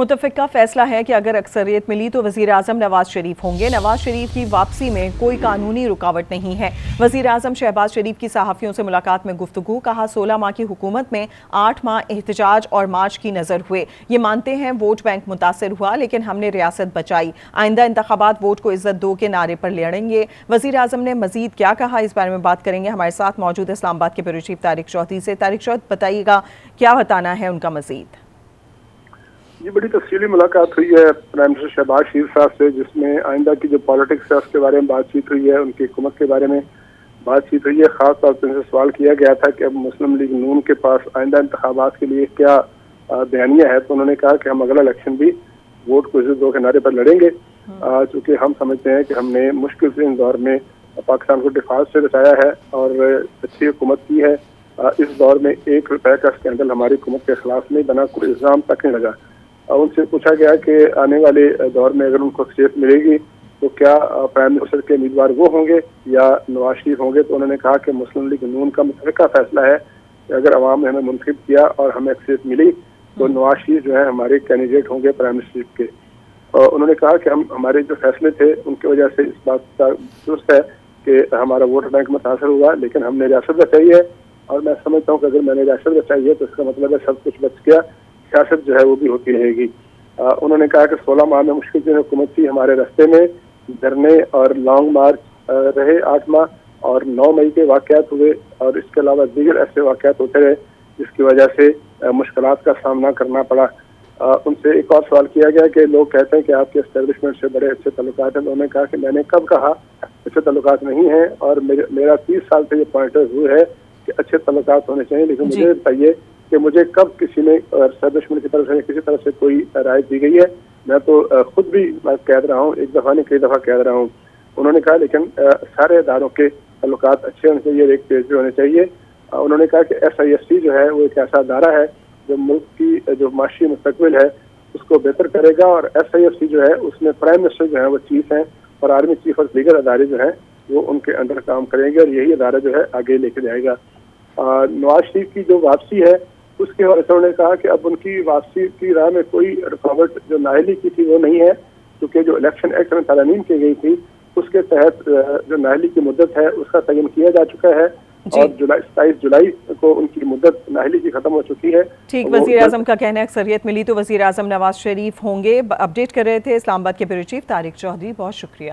متفقہ فیصلہ ہے کہ اگر اکثریت ملی تو وزیر اعظم نواز شریف ہوں گے۔ نواز شریف کی واپسی میں کوئی قانونی رکاوٹ نہیں ہے۔ وزیر اعظم شہباز شریف کی صحافیوں سے ملاقات میں گفتگو، کہا 16 ماہ کی حکومت میں 8 ماہ احتجاج اور مارچ کی نظر ہوئے۔ یہ مانتے ہیں ووٹ بینک متاثر ہوا، لیکن ہم نے ریاست بچائی۔ آئندہ انتخابات ووٹ کو عزت دو کے نعرے پر لڑیں گے۔ وزیر اعظم نے مزید کیا کہا، اس بارے میں بات کریں گے ہمارے ساتھ موجود اسلام آباد کے بیورو چیف طارق چودھری سے۔ طارق چودھری، بتائیے گا کیا بتانا ہے ان کا مزید؟ یہ بڑی تفصیلی ملاقات ہوئی ہے پرائم منسٹر شہباز شریف صاحب سے، جس میں آئندہ کی جو پالیٹکس ہے اس کے بارے میں بات چیت ہوئی ہے، ان کی حکومت کے بارے میں بات چیت ہوئی ہے۔ خاص طور پر ان سے سوال کیا گیا تھا کہ اب مسلم لیگ نون کے پاس آئندہ انتخابات کے لیے کیا بیانیہ ہے، تو انہوں نے کہا کہ ہم اگلا الیکشن بھی ووٹ کو عزت دو کے نعرے پر لڑیں گے، چونکہ ہم سمجھتے ہیں کہ ہم نے مشکل سے ان دور میں پاکستان کو ڈیفالٹ سے بچایا ہے اور اچھی حکومت کی ہے۔ اس دور میں 1 روپے کا اسکینڈل ہماری حکومت کے خلاف نہیں بنا، کوئی الزام تک نہیں لگا۔ ان سے پوچھا گیا کہ آنے والے دور میں اگر ان کو اکثریت ملے گی تو کیا پرائم منسٹر کے امیدوار وہ ہوں گے یا نواز شریف ہوں گے، تو انہوں نے کہا کہ مسلم لیگ نون کا متفقہ فیصلہ ہے کہ اگر عوام نے ہمیں منتخب کیا اور ہمیں اکثریت ملی تو نواز شریف جو ہے ہمارے کینڈیڈیٹ ہوں گے پرائم منسٹر کے۔ انہوں نے کہا کہ ہمارے جو فیصلے تھے ان کی وجہ سے اس بات کا درست ہے کہ ہمارا ووٹ بینک متاثر ہوا، لیکن ہم نے ریاست بچائی ہے، اور میں سمجھتا ہوں کہ اگر میں نے ریاست بچائی ہے تو اس کا مطلب ہے سب کچھ بچ گیا، سیاست جو ہے وہ بھی ہوتی رہے گی۔ انہوں نے کہا کہ 16 ماہ میں مشکل سے حکومت تھی، ہمارے راستے میں دھرنے اور لانگ مارچ رہے 8 ماہ، اور 9 مئی کے واقعات ہوئے، اور اس کے علاوہ دیگر ایسے واقعات ہوتے رہے جس کی وجہ سے مشکلات کا سامنا کرنا پڑا۔ ان سے ایک اور سوال کیا گیا کہ لوگ کہتے ہیں کہ آپ کے اسٹیبلشمنٹ سے بڑے اچھے تعلقات ہیں، تو انہوں نے کہا کہ میں نے کب کہا اچھے تعلقات نہیں ہیں، اور میرا 30 سال سے یہ پوائنٹ ہوئے ہے کہ اچھے تعلقات ہونے چاہیے، لیکن مجھے بتائیے کہ مجھے کب کسی نے اسٹیبلشمنٹ کی طرف سے کسی طرف سے کوئی رائے دی گئی ہے؟ میں تو خود بھی کہہ رہا ہوں، ایک دفعہ نہیں کئی دفعہ کہہ رہا ہوں۔ انہوں نے کہا لیکن سارے اداروں کے تعلقات اچھے ہونے چاہیے، ایک پیج پہ ہونے چاہیے۔ انہوں نے کہا کہ SIST جو ہے وہ ایک ایسا ادارہ ہے جو ملک کی جو معاشی مستقبل ہے اس کو بہتر کرے گا، اور SIST جو ہے اس میں پرائم منسٹر جو ہے وہ چیف ہیں، اور آرمی چیف اور دیگر ادارے جو ہیں وہ ان کے اندر کام کریں گے، اور یہی ادارہ جو ہے آگے لے کے جائے گا۔ نواز شریف کی جو واپسی ہے اس کے حوالے سے انہوں نے کہا کہ اب ان کی واپسی کی راہ میں کوئی رکاوٹ جو نااہلی کی تھی وہ نہیں ہے، کیونکہ جو الیکشن ایکٹ میں ترامیم کی گئی تھی اس کے تحت جو نااہلی کی مدت ہے اس کا تعین کیا جا چکا ہے، اور 27 جولائی کو ان کی مدت نااہلی کی ختم ہو چکی ہے۔ ٹھیک، وزیر اعظم کا کہنا ہے اکثریت ملی تو وزیر اعظم نواز شریف ہوں گے۔ اپڈیٹ کر رہے تھے اسلام آباد کے بیورو چیف طارق چودھری، بہت شکریہ۔